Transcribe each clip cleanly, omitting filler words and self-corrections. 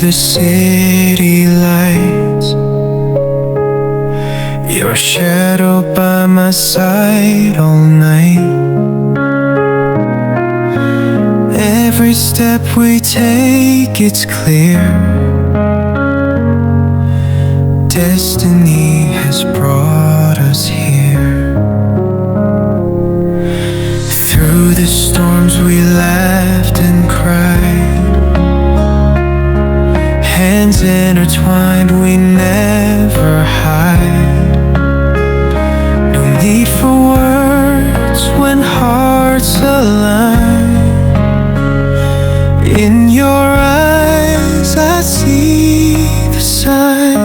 the city lights, your shadow by my side all night. Every step we take, it's clear, destiny has brought us here. Through the storms we laughed and cried, hands intertwined, we never hide. No need for words when hearts align. In your eyes I see the sign.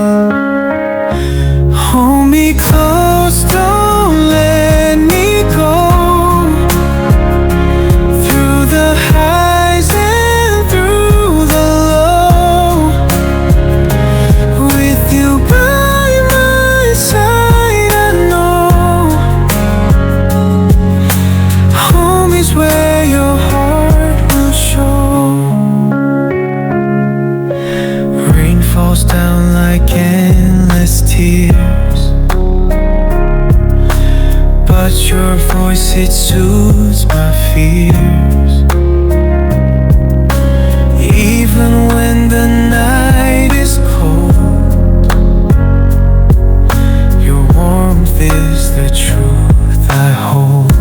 Hold me close, don't let me go. Through the highs and through the low, with you by my side, I know home is where your heart will show. Rain falls down like endless tears, but your voice, it soothes my fears. Even when the night is cold, your warmth is the truth I hold.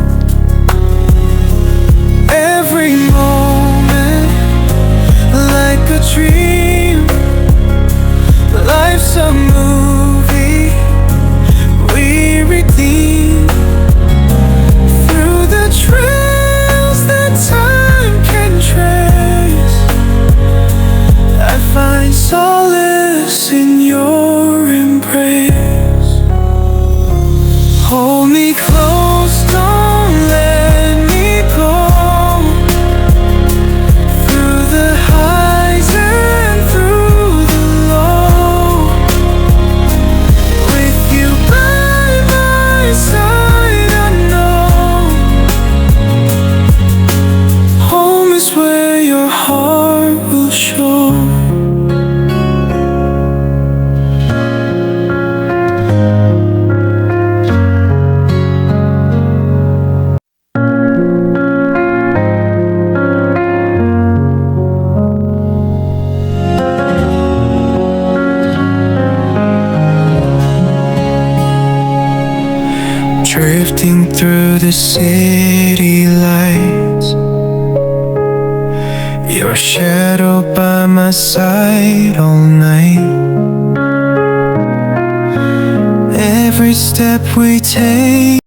Every moment like a dream, life's a movie we redeem. Through the trails that time can trace, I find solace in your embrace. Hold me close, don't let me go. Through the highs and through the low, with you by my side, I know home is where your heart will show. Drifting through the city lights, your shadow by my side all night. Every step we take